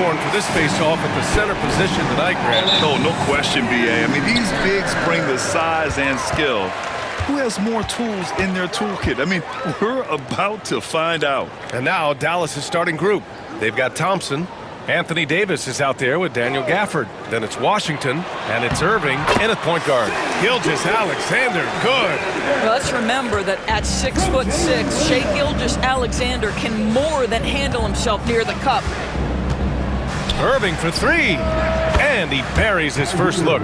scoring for this face-off at the center position tonight, Grant. No question, BA. I mean, these bigs bring the size and skill. Who has more tools in their toolkit? I mean, we're about to find out. And now Dallas' starting group. They've got Thompson. Anthony Davis is out there with Daniel Gafford. Then it's Washington, and it's Irving in at point guard. Gilgeous-Alexander, good. Well, let's remember that at 6'6", Shai Gilgeous-Alexander can more than handle himself near the cup. Irving for three, and he buries his first look.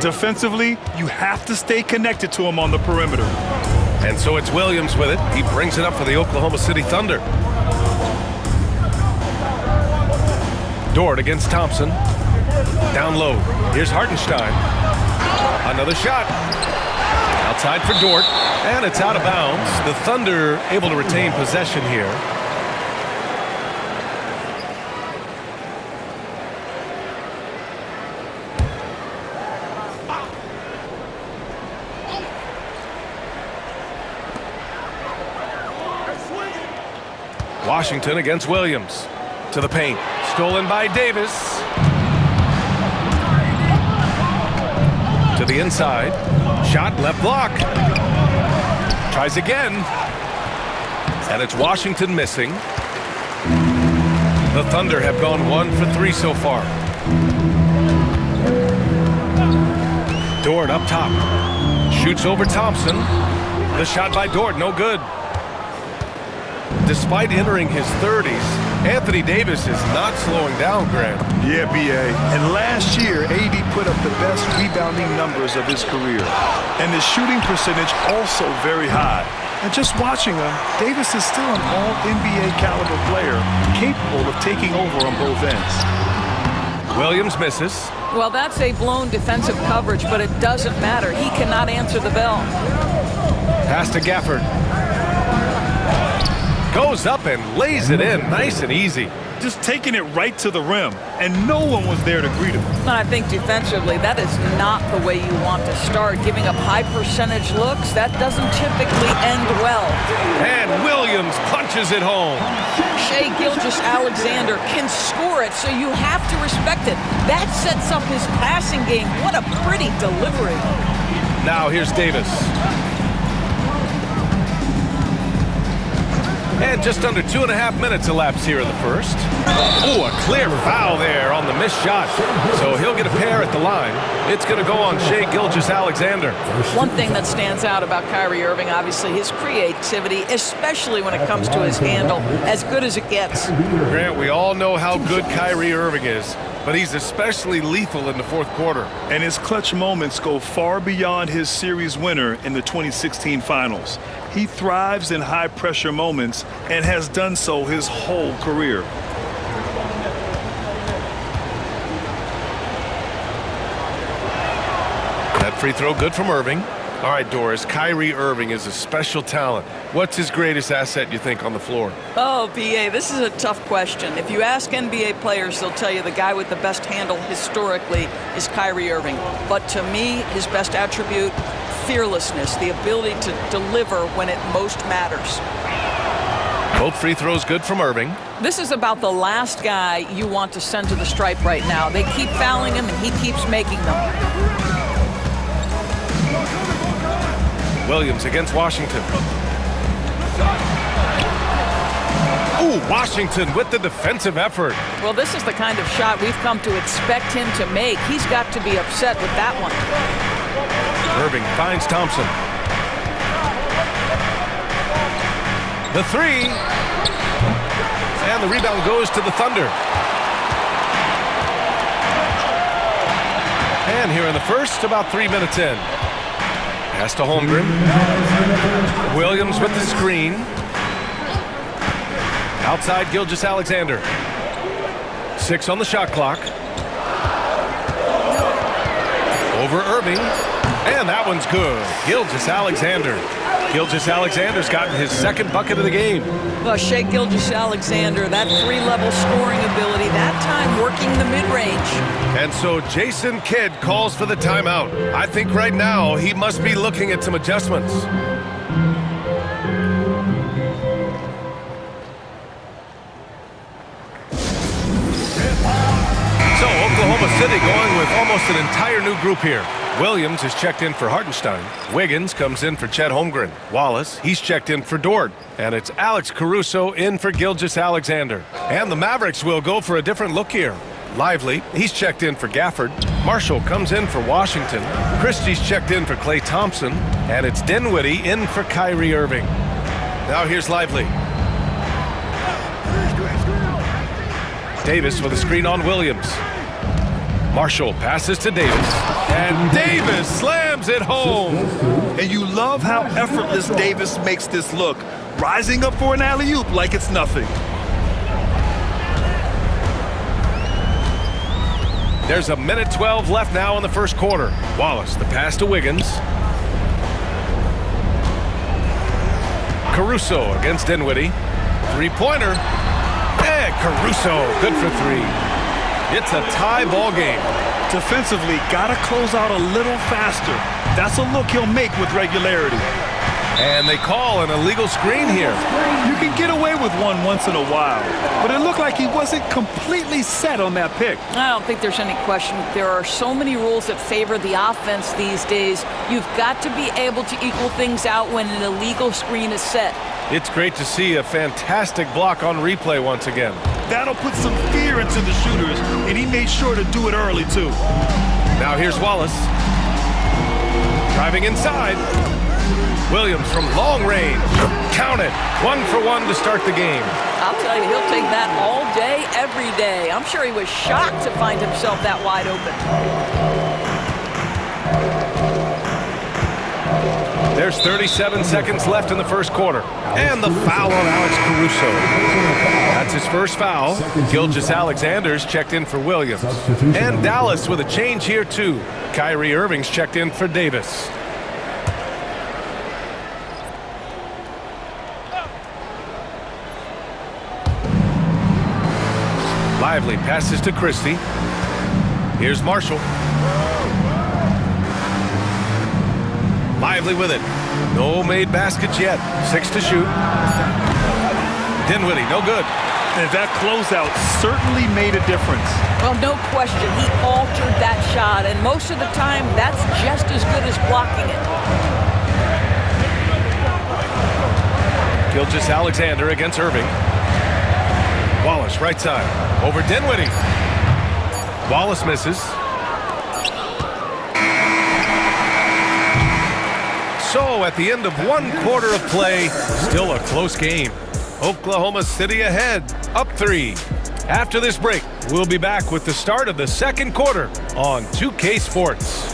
Defensively, you have to stay connected to him on the perimeter. And so it's Williams with it. He brings it up for the Oklahoma City Thunder. Dort against Thompson. Down low. Here's Hartenstein. Another shot. Outside for Dort. And it's out of bounds. The Thunder able to retain possession here. Washington against Williams. To the paint. Stolen by Davis. To the inside. Shot left block. Tries again. And it's Washington missing. The Thunder have gone 1 for 3 so far. Dort up top. Shoots over Thompson. The shot by Dort, no good. Despite entering his 30s, Anthony Davis is not slowing down, Grant. Yeah, BA. And last year, AD put up the best rebounding numbers of his career. And his shooting percentage also very high. And just watching him, Davis is still an all-NBA caliber player, capable of taking over on both ends. Williams misses. Well, that's a blown defensive coverage, but it doesn't matter. He cannot answer the bell. Pass to Gafford. Goes up and lays it in, nice and easy. Just taking it right to the rim, and no one was there to greet him. And I think defensively, that is not the way you want to start. Giving up high percentage looks, that doesn't typically end well. And Williams punches it home. Shai Gilgeous-Alexander can score it, so you have to respect it. That sets up his passing game. What a pretty delivery. Now here's Davis. And just under 2.5 minutes elapsed here in the first. Oh, a clear foul there on the missed shot. So he'll get a pair at the line. It's going to go on Shai Gilgeous-Alexander. One thing that stands out about Kyrie Irving, obviously, his creativity, especially when it comes to his handle, as good as it gets. Grant, we all know how good Kyrie Irving is, but he's especially lethal in the fourth quarter. And his clutch moments go far beyond his series winner in the 2016 finals. He thrives in high-pressure moments and has done so his whole career. That free throw good from Irving. All right, Doris, Kyrie Irving is a special talent. What's his greatest asset, you think, on the floor? Oh, BA, this is a tough question. If you ask NBA players, they'll tell you the guy with the best handle historically is Kyrie Irving. But to me, his best attribute, fearlessness, the ability to deliver when it most matters. Both free throws good from Irving. This is about the last guy you want to send to the stripe right now. They keep fouling him, and he keeps making them. Williams against Washington. Ooh, Washington with the defensive effort. Well, this is the kind of shot we've come to expect him to make. He's got to be upset with that one. Irving finds Thompson. The three. And the rebound goes to the Thunder. And here in the first, about 3 minutes in. Pass to Holmgren. Williams with the screen. Outside Gilgeous-Alexander. 6 on the shot clock. Over Irving. And that one's good. Gilgeous-Alexander. Gilgeous-Alexander's gotten his second bucket of the game. Well, Shai Gilgeous-Alexander, that three-level scoring ability, that time working the mid-range. And so Jason Kidd calls for the timeout. I think right now he must be looking at some adjustments. Oklahoma City going with almost an entire new group here. Williams is checked in for Hartenstein. Wiggins comes in for Chet Holmgren. Wallace, he's checked in for Dort. And it's Alex Caruso in for Gilgeous-Alexander. And the Mavericks will go for a different look here. Lively, he's checked in for Gafford. Marshall comes in for Washington. Christie's checked in for Klay Thompson. And it's Dinwiddie in for Kyrie Irving. Now here's Lively. Davis with a screen on Williams. Marshall passes to Davis. And Davis slams it home. And you love how effortless Davis makes this look, rising up for an alley-oop like it's nothing. There's 1:12 left now in the first quarter. Wallace, the pass to Wiggins. Caruso against Dinwiddie. Three-pointer. And Caruso, good for three. It's a tie ball game. Defensively, gotta close out a little faster. That's a look he'll make with regularity. And they call an illegal screen here. You can get away with one once in a while, but it looked like he wasn't completely set on that pick. I don't think there's any question. There are so many rules that favor the offense these days. You've got to be able to equal things out when an illegal screen is set. It's great to see a fantastic block on replay once again. That'll put some fear into the shooters, and he made sure to do it early, too. Now here's Wallace. Driving inside. Williams from long range. Count it. 1 for 1 to start the game. I'll tell you, he'll take that all day, every day. I'm sure he was shocked to find himself that wide open. There's 37 seconds left in the first quarter. And the foul on Alex Caruso. That's his first foul. Gilgeous-Alexander's checked in for Williams. And Dallas with a change here, too. Kyrie Irving's checked in for Davis. Lively passes to Christie. Here's Marshall. Lively with it. No made baskets yet. 6 to shoot. Dinwiddie, no good. And that closeout certainly made a difference. Well, no question. He altered that shot, and most of the time, that's just as good as blocking it. Gilgeous-Alexander against Irving. Wallace, right side. Over Dinwiddie. Wallace misses. So, at the end of 1 quarter of play, still a close game. Oklahoma City ahead, up 3. After this break, we'll be back with the start of the second quarter on 2K Sports.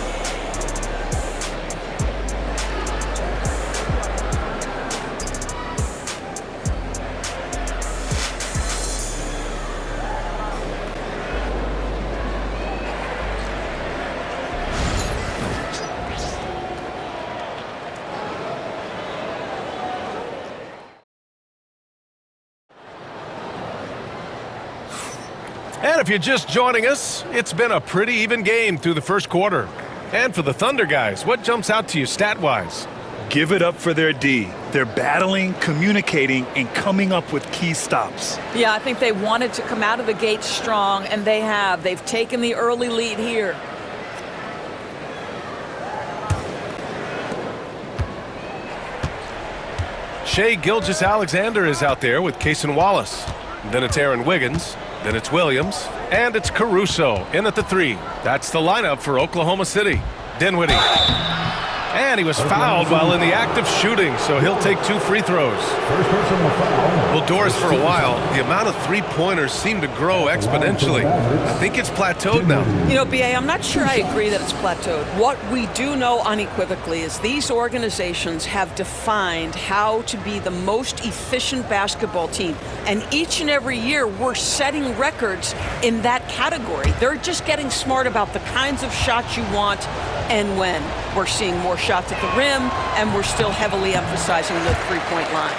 And if you're just joining us, it's been a pretty even game through the first quarter. And for the Thunder guys, what jumps out to you stat-wise? Give it up for their D. They're battling, communicating, and coming up with key stops. Yeah, I think they wanted to come out of the gate strong, and they have. They've taken the early lead here. Shai Gilgeous-Alexander is out there with Cason Wallace. Then it's Aaron Wiggins. Then it's Williams. And it's Caruso in at the 3. That's the lineup for Oklahoma City. Dinwiddie. And he was fouled while in the act of shooting, so he'll take 2 free throws. Well, Doris, for a while, the amount of three-pointers seemed to grow exponentially. I think it's plateaued now. You know, B.A., I'm not sure I agree that it's plateaued. What we do know unequivocally is these organizations have defined how to be the most efficient basketball team. And each and every year, we're setting records in that category. They're just getting smart about the kinds of shots you want and when. We're seeing more shots at the rim, and we're still heavily emphasizing the three-point line.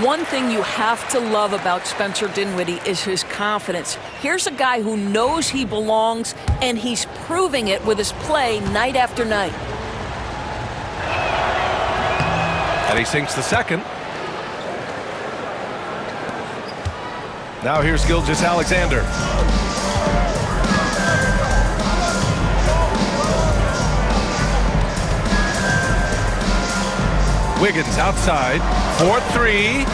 One thing you have to love about Spencer Dinwiddie is his confidence. Here's a guy who knows he belongs, and he's proving it with his play night after night. And he sinks the second. Now here's Gilgeous-Alexander. Wiggins outside. 4-3.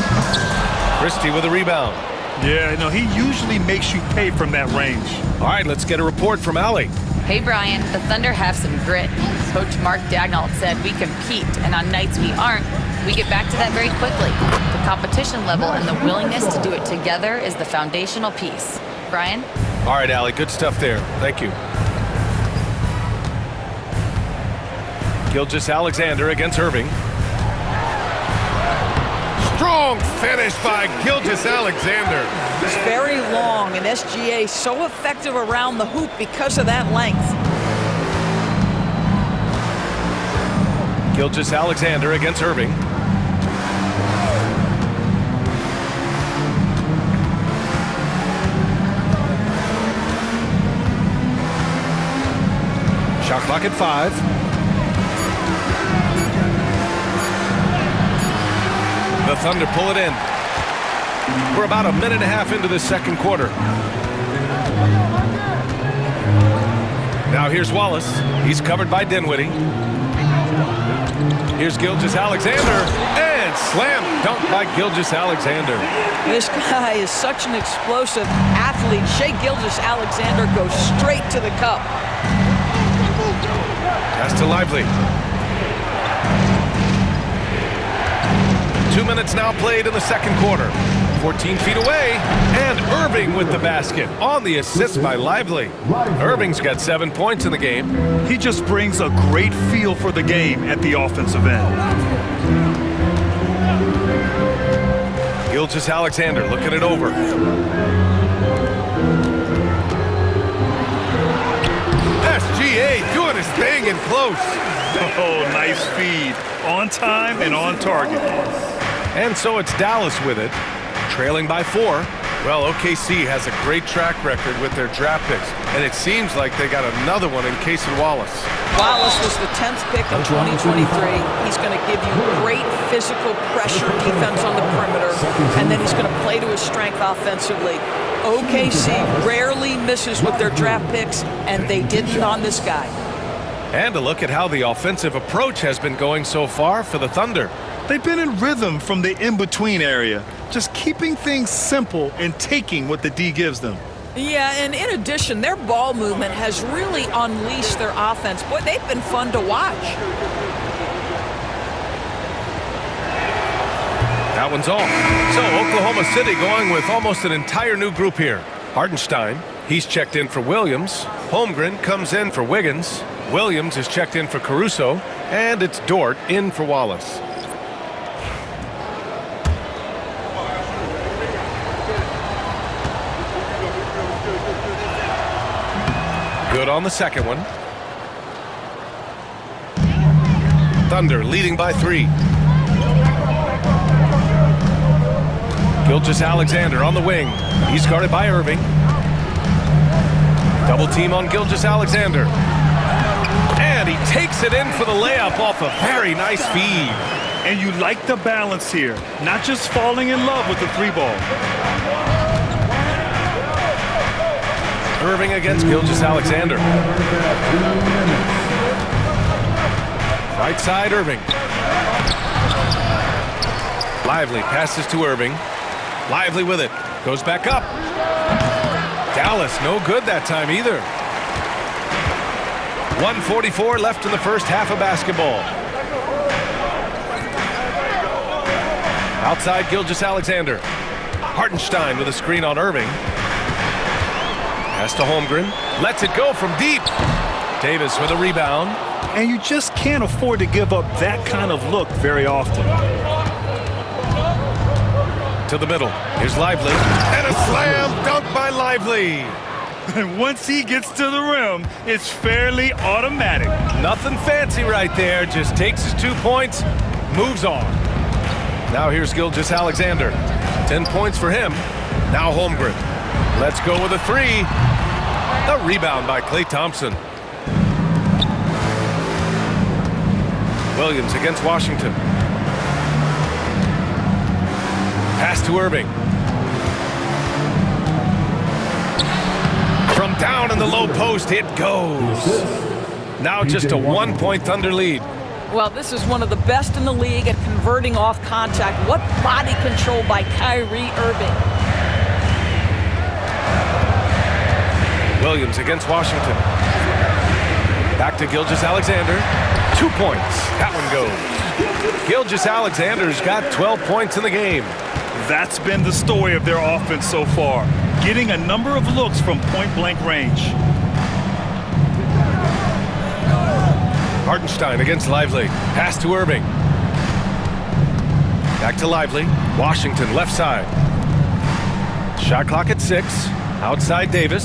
Christie with a rebound. Yeah, he usually makes you pay from that range. All right, let's get a report from Allie. Hey, Brian, the Thunder have some grit. Coach Mark Dagnall said we compete, and on nights we aren't, we get back to that very quickly. The competition level and the willingness to do it together is the foundational piece. Brian? All right, Allie, good stuff there. Thank you. Gilgeous-Alexander against Irving. Strong finish by Gilgeous-Alexander. He's very long, and SGA so effective around the hoop because of that length. Gilgeous-Alexander against Irving. Shot clock at 5. The Thunder pull it in. We're about a minute and a half into the second quarter. Now here's Wallace. He's covered by Dinwiddie. Here's Gilgeous-Alexander. And slam dunk by Gilgeous-Alexander. This guy is such an explosive athlete. Shai Gilgeous-Alexander goes straight to the cup. Pass to Lively. 2 minutes now played in the second quarter. 14 feet away, and Irving with the basket on the assist by Lively. Irving's got 7 points in the game. He just brings a great feel for the game at the offensive end. Gilgeous-Alexander looking it over. SGA doing his thing in close. Oh, nice feed. On time and on target. And so it's Dallas with it, trailing by 4. Well, OKC has a great track record with their draft picks, and it seems like they got another one in Casey Wallace. Wallace was the 10th pick in 2023. He's going to give you great physical pressure defense on the perimeter, and then he's going to play to his strength offensively. OKC rarely misses with their draft picks, and they didn't on this guy. And a look at how the offensive approach has been going so far for the Thunder. They've been in rhythm from the in-between area, just keeping things simple and taking what the D gives them. Yeah, and in addition, their ball movement has really unleashed their offense. Boy, they've been fun to watch. That one's off. So Oklahoma City going with almost an entire new group here. Hartenstein, he's checked in for Williams. Holmgren comes in for Wiggins. Williams is checked in for Caruso. And it's Dort in for Wallace. Good on the second one. Thunder leading by 3. Gilgeous-Alexander on the wing. He's guarded by Irving. Double team on Gilgeous-Alexander. And he takes it in for the layup off a very nice feed. And you like the balance here, not just falling in love with the 3-ball. Irving against Gilgeous-Alexander. Right side, Irving. Lively passes to Irving. Lively with it. Goes back up. Dallas, no good that time either. 1:44 left in the first half of basketball. Outside, Gilgeous-Alexander. Hartenstein with a screen on Irving. Pass to Holmgren. Lets it go from deep. Davis with a rebound. And you just can't afford to give up that kind of look very often. To the middle. Here's Lively. And a slam dunk by Lively. And once he gets to the rim, it's fairly automatic. Nothing fancy right there. Just takes his 2 points, moves on. Now here's Gilgeous-Alexander. 10 points for him. Now Holmgren. Let's go with a 3. A rebound by Klay Thompson. Williams against Washington. Pass to Irving. From down in the low post, it goes. Now just a 1-point Thunder lead. Well, this is one of the best in the league at converting off contact. What body control by Kyrie Irving. Williams against Washington. Back to Gilgeous-Alexander. 2 points. That one goes. Gilgeous-Alexander's got 12 points in the game. That's been the story of their offense so far, getting a number of looks from point-blank range. Hartenstein against Lively. Pass to Irving. Back to Lively. Washington left side. Shot clock at 6. Outside Davis.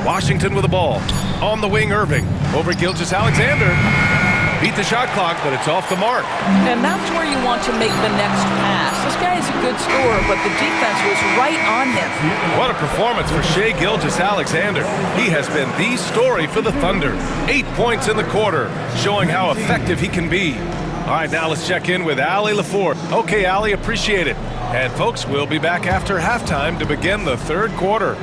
Washington with the ball. On the wing, Irving. Over Gilgeous-Alexander. Beat the shot clock, but it's off the mark. And that's where you want to make the next pass. This guy is a good scorer, but the defense was right on him. What a performance for Shai Gilgeous-Alexander. He has been the story for the Thunder. 8 points in the quarter, showing how effective he can be. All right, now let's check in with Allie LaFour. Okay, Allie, appreciate it. And folks, we'll be back after halftime to begin the third quarter.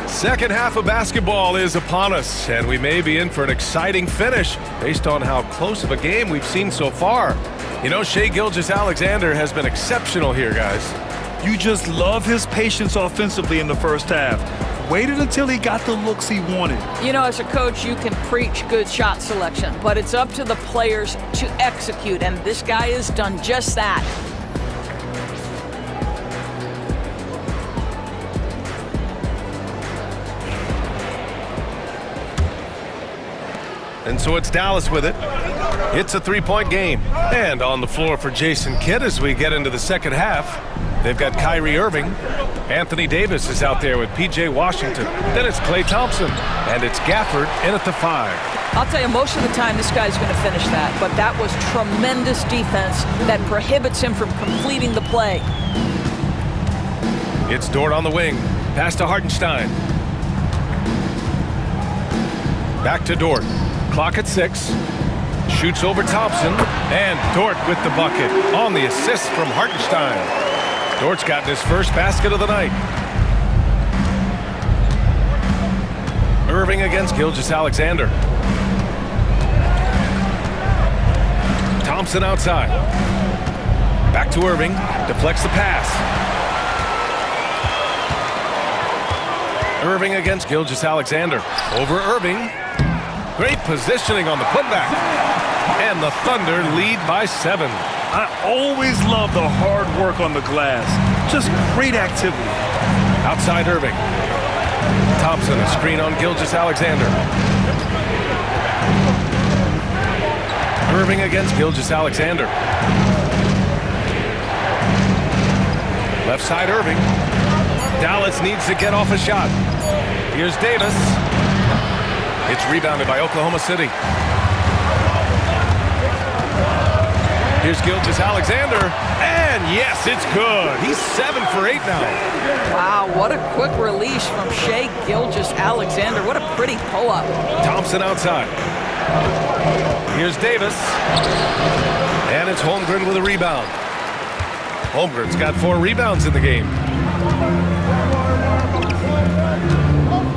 Second half of basketball is upon us, and we may be in for an exciting finish based on how close of a game we've seen so far. You know, Shai Gilgeous-Alexander has been exceptional here, guys. You just love his patience offensively in the first half. Waited until he got the looks he wanted. You know, as a coach, you can preach good shot selection, but it's up to the players to execute, and this guy has done just that. And so it's Dallas with it. It's a three-point game. And on the floor for Jason Kidd as we get into the second half, they've got Kyrie Irving. Anthony Davis is out there with P.J. Washington. Then it's Klay Thompson. And it's Gafford in at the 5. I'll tell you, most of the time this guy's going to finish that. But that was tremendous defense that prohibits him from completing the play. It's Dort on the wing. Pass to Hartenstein. Back to Dort. Clock at 6. Shoots over Thompson. And Dort with the bucket on the assist from Hartenstein. Dort's gotten his first basket of the night. Irving against Gilgeous-Alexander. Thompson outside. Back to Irving. Deflects the pass. Irving against Gilgeous-Alexander. Over Irving. Great positioning on the putback. And the Thunder lead by 7. I always love the hard work on the glass. Just great activity. Outside Irving. Thompson, a screen on Gilgeous-Alexander. Irving against Gilgeous-Alexander. Left side Irving. Dallas needs to get off a shot. Here's Davis. It's rebounded by Oklahoma City. Here's Gilgeous-Alexander. And yes, it's good. He's 7 for 8 now. Wow, what a quick release from Shai Gilgeous-Alexander. What a pretty pull-up. Thompson outside. Here's Davis. And it's Holmgren with a rebound. Holmgren's got 4 rebounds in the game.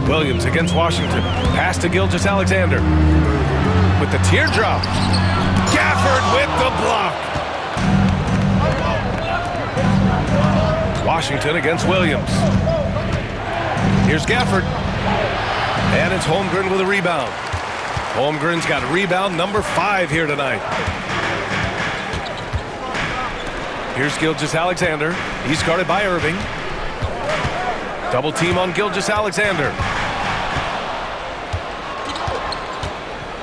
Williams against Washington. Pass to Gilgeous-Alexander. With the teardrop. Gafford with the block. Washington against Williams. Here's Gafford. And it's Holmgren with a rebound. Holmgren's got rebound number 5 here tonight. Here's Gilgeous-Alexander. He's guarded by Irving. Double team on Gilgeous-Alexander.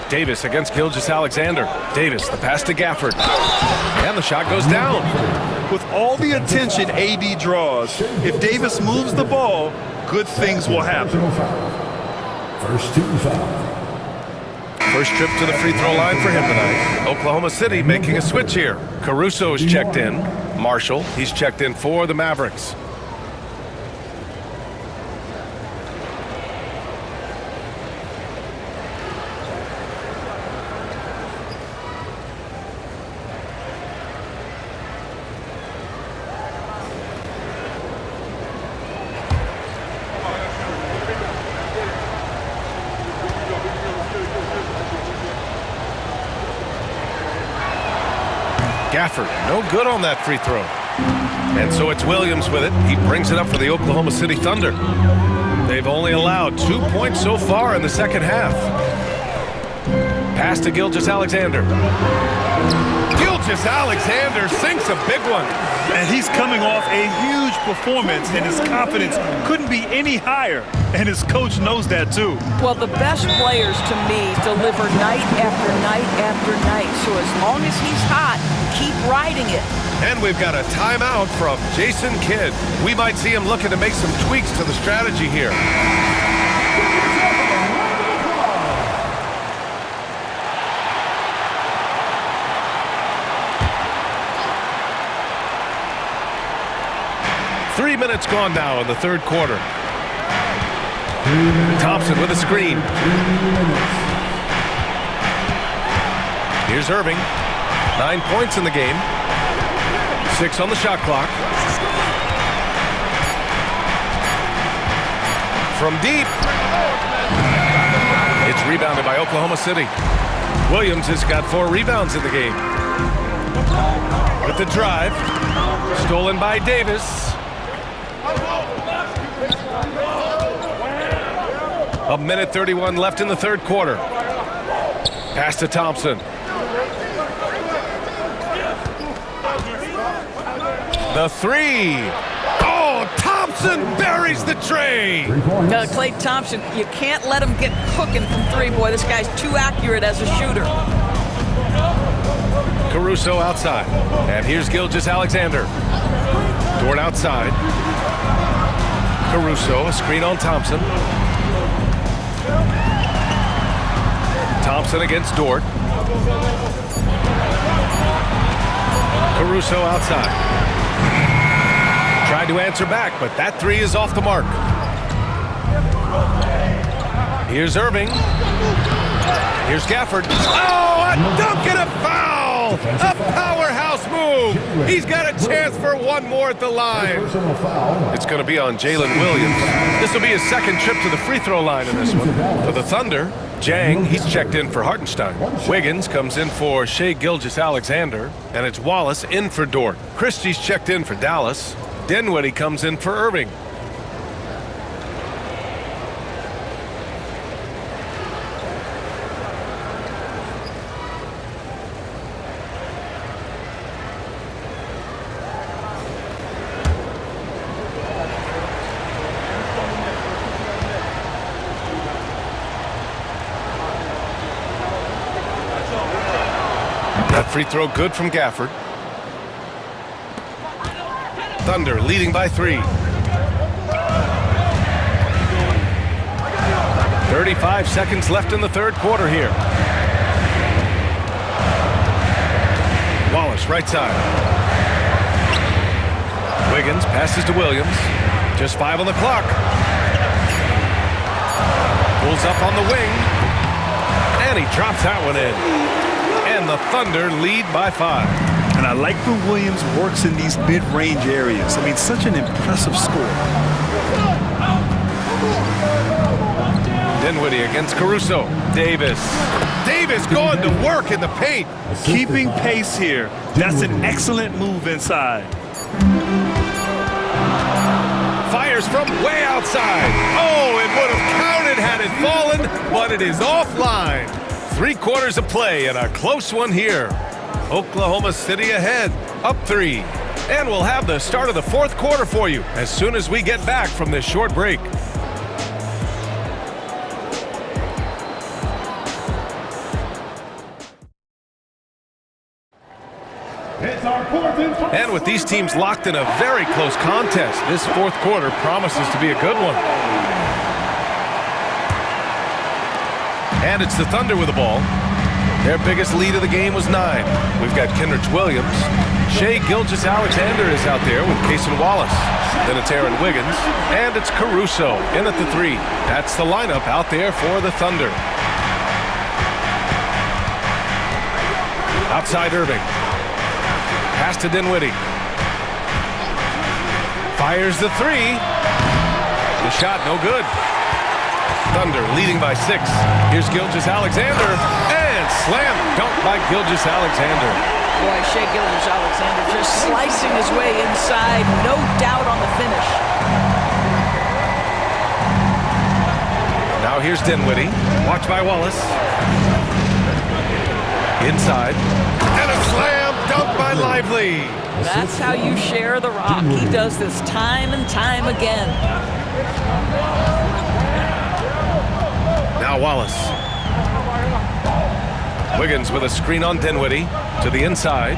Davis against Gilgeous-Alexander. Davis, the pass to Gafford. And the shot goes down. With all the attention AD draws, if Davis moves the ball, good things will happen. First team foul. First trip to the free throw line for him tonight. Oklahoma City making a switch here. Caruso is checked in. Marshall, he's checked in for the Mavericks. Gafford, no good on that free throw. And so it's Williams with it. He brings it up for the Oklahoma City Thunder. They've only allowed 2 points so far in the second half. Pass to Gilgeous-Alexander. Gilgeous-Alexander sinks a big one. And he's coming off a huge performance, and his confidence couldn't be any higher. And his coach knows that too. Well, the best players to me deliver night after night after night. So as long as he's hot, keep riding it. And we've got a timeout from Jason Kidd. We might see him looking to make some tweaks to the strategy here. Three minutes gone now in the third quarter. Thompson with a screen. Here's Irving. 9 points in the game. 6 on the shot clock. From deep. It's rebounded by Oklahoma City. Williams has got 4 rebounds in the game. With the drive. Stolen by Davis. A minute 31 left in the third quarter. Pass to Thompson. The three. Oh, Thompson buries the tray. Klay Thompson, you can't let him get cooking from three. Boy, this guy's too accurate as a shooter. Caruso outside. And here's Gilgeous-Alexander. Dort outside. Caruso, a screen on Thompson. Thompson against Dort. Caruso outside. Tried to answer back, but that three is off the mark. Here's Irving. Here's Gafford. Oh, a dunk and a foul! A powerhouse move! He's got a chance for one more at the line. It's going to be on Jalen Williams. This will be his second trip to the free throw line in this one. For the Thunder, Jang, he's checked in for Hartenstein. Wiggins comes in for Shai Gilgeous-Alexander, and it's Wallace in for Dort. Christie's checked in for Dallas. Dinwiddie comes in for Irving. That free throw good from Gafford. Thunder leading by 3. 35 seconds left in the third quarter here. Wallace right side. Wiggins passes to Williams. Just 5 on the clock. Pulls up on the wing. And he drops that one in. And the Thunder lead by 5. And I like when Williams works in these mid-range areas. I mean, such an impressive score. Dinwiddie against Caruso. Davis going to work in the paint. Keeping pace here. That's an excellent move inside. Fires from way outside. Oh, it would have counted had it fallen, but it is offline. 3 quarters of play and a close one here. Oklahoma City ahead, up 3. And we'll have the start of the fourth quarter for you as soon as we get back from this short break. And with these teams locked in a very close contest, this fourth quarter promises to be a good one. And it's the Thunder with the ball. Their biggest lead of the game was 9. We've got Kenrich Williams. Shai Gilgeous-Alexander is out there with Cason Wallace. Then it's Aaron Wiggins. And it's Caruso in at the 3. That's the lineup out there for the Thunder. Outside Irving. Pass to Dinwiddie. Fires the 3. The shot no good. Thunder leading by 6. Here's Gilgeous-Alexander. And slam dunk by Gilgeous-Alexander. Boy, Shai Gilgeous-Alexander just slicing his way inside. No doubt on the finish. Now here's Dinwiddie. Watch by Wallace. Inside. And a slam dunk by Lively. That's how you share the rock. He does this time and time again. Now Wallace. Wiggins with a screen on Dinwiddie to the inside.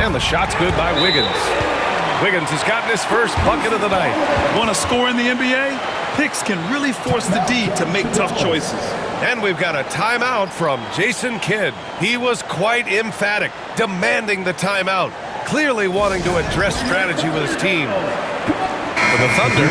And the shot's good by Wiggins. Wiggins has gotten his first bucket of the night. Want to score in the NBA? Picks can really force the D to make tough choices. And we've got a timeout from Jason Kidd. He was quite emphatic, demanding the timeout, clearly wanting to address strategy with his team. For the Thunder,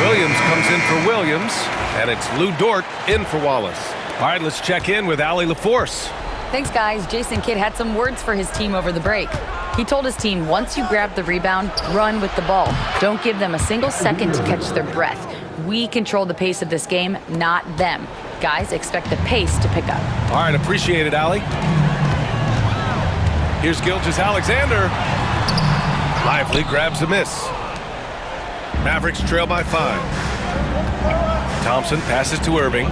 Williams comes in for Williams, and it's Lou Dort in for Wallace. All right, let's check in with Allie LaForce. Thanks, guys. Jason Kidd had some words for his team over the break. He told his team, once you grab the rebound, run with the ball. Don't give them a single second to catch their breath. We control the pace of this game, not them. Guys, expect the pace to pick up. All right, appreciate it, Allie. Here's Gilgeous-Alexander. Lively grabs a miss. Mavericks trail by 5. Thompson passes to Irving.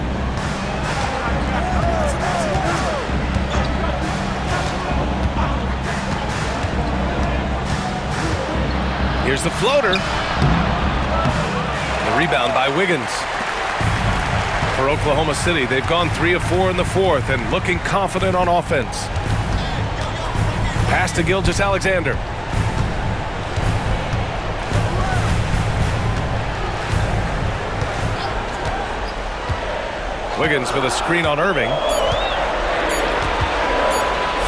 Here's the floater. The rebound by Wiggins. For Oklahoma City, they've gone 3 of 4 in the fourth and looking confident on offense. Pass to Gilgeous-Alexander. Wiggins with a screen on Irving.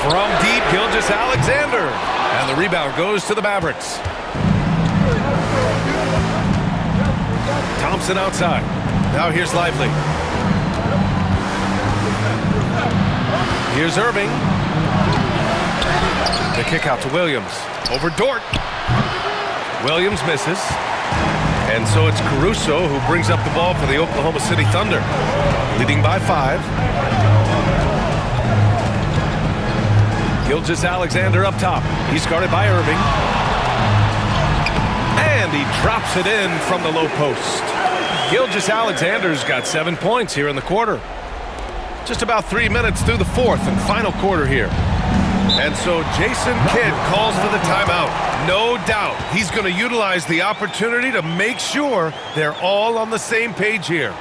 From deep, Gilgeous-Alexander. And the rebound goes to the Mavericks. Thompson outside. Now here's Lively. Here's Irving. The kick out to Williams. Over Dort. Williams misses. And so it's Caruso who brings up the ball for the Oklahoma City Thunder. Leading by 5. Gilgeous-Alexander up top. He's guarded by Irving. And he drops it in from the low post. Gilgeous-Alexander's got 7 points here in the quarter. Just about 3 minutes through the fourth and final quarter here. And so Jason Kidd calls for the timeout. No doubt he's going to utilize the opportunity to make sure they're all on the same page here.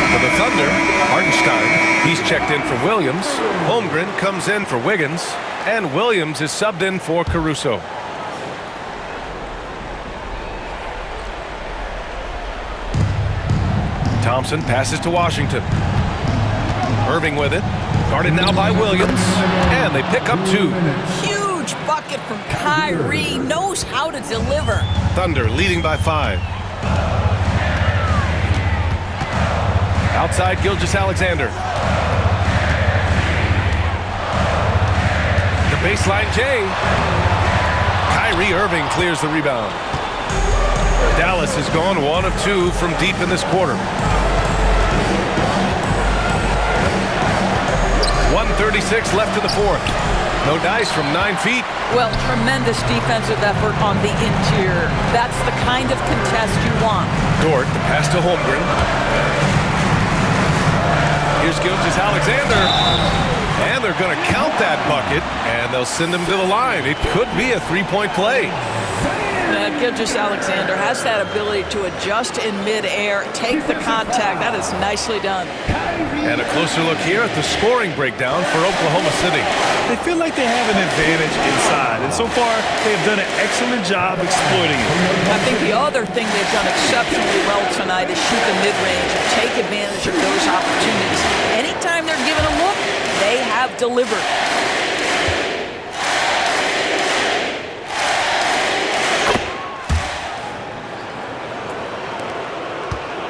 For the Thunder, Hartenstein, he's checked in for Williams. Holmgren comes in for Wiggins. And Williams is subbed in for Caruso. Thompson passes to Washington. Irving with it. Guarded now by Williams. And they pick up 2. Huge bucket from Kyrie. Knows how to deliver. Thunder leading by 5. Outside Gilgeous-Alexander. The baseline J. Kyrie Irving clears the rebound. Dallas has gone 1 of 2 from deep in this quarter. 1:36 left in the fourth. No dice from 9 feet. Well, tremendous defensive effort on the interior. That's the kind of contest you want. Dort, the pass to Holmgren. Here's Gilgeous-Alexander. And they're going to count that bucket, and they'll send him to the line. It could be a three-point play. Gilgeous-Alexander has that ability to adjust in midair, take the contact. That is nicely done. And a closer look here at the scoring breakdown for Oklahoma City. They feel like they have an advantage inside, and so far they have done an excellent job exploiting it. I think the other thing they've done exceptionally well tonight is shoot the mid-range and take advantage of those opportunities. Anytime they're given a look, they have delivered.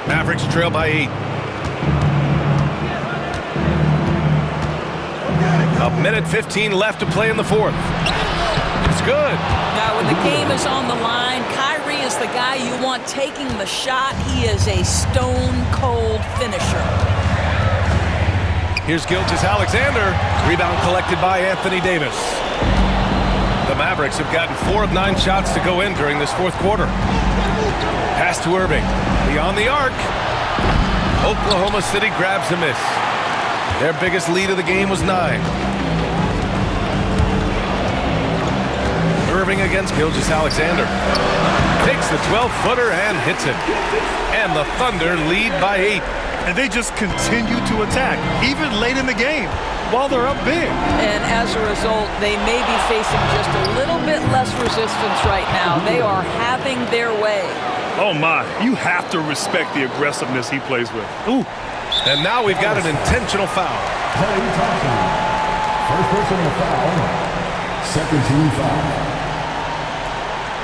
Mavericks trail by 8. A minute 15 left to play in the fourth. It's good. Now, when the game is on the line, Kyrie is the guy you want taking the shot. He is a stone-cold finisher. Here's Gilgeous-Alexander. Rebound collected by Anthony Davis. The Mavericks have gotten 4 of 9 shots to go in during this fourth quarter. Pass to Irving. Beyond the arc. Oklahoma City grabs a miss. Their biggest lead of the game was 9. Irving against Gilgeous-Alexander. Takes the 12-footer and hits it. And the Thunder lead by 8. And they just continue to attack, even late in the game, while they're up big. And as a result, they may be facing just a little bit less resistance right now. They are having their way. Oh, my. You have to respect the aggressiveness he plays with. Ooh. And now we've got an intentional foul. Clay Thompson. First personal foul. Second team foul.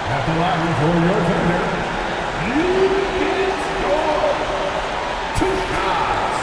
At the line for your offender. You can score 2 shots.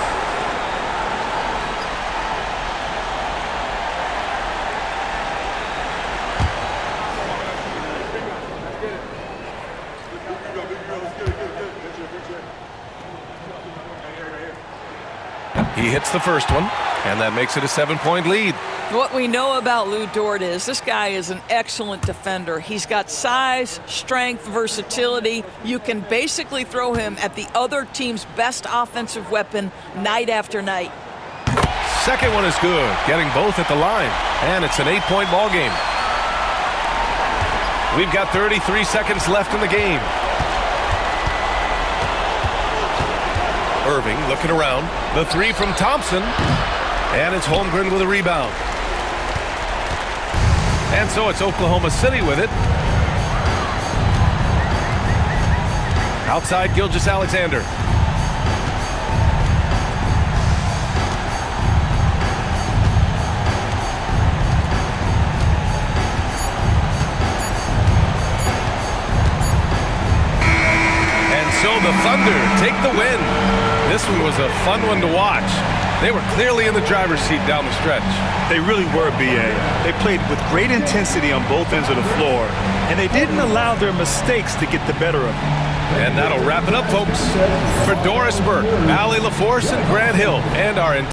He hits the first one, and that makes it a 7-point lead. What we know about Lou Dort is this guy is an excellent defender. He's got size, strength, versatility. You can basically throw him at the other team's best offensive weapon night after night. Second one is good, getting both at the line, and it's an 8-point ball game. We've got 33 seconds left in the game. Irving looking around. The 3 from Thompson. And it's Holmgren with a rebound. And so it's Oklahoma City with it. Outside Gilgeous-Alexander. And so the Thunder take the win. This one was a fun one to watch. They were clearly in the driver's seat down the stretch. They really were, B.A. They played with great intensity on both ends of the floor, and they didn't allow their mistakes to get the better of them. And that'll wrap it up, folks. For Doris Burke, Allie LaForce, and Grant Hill, and our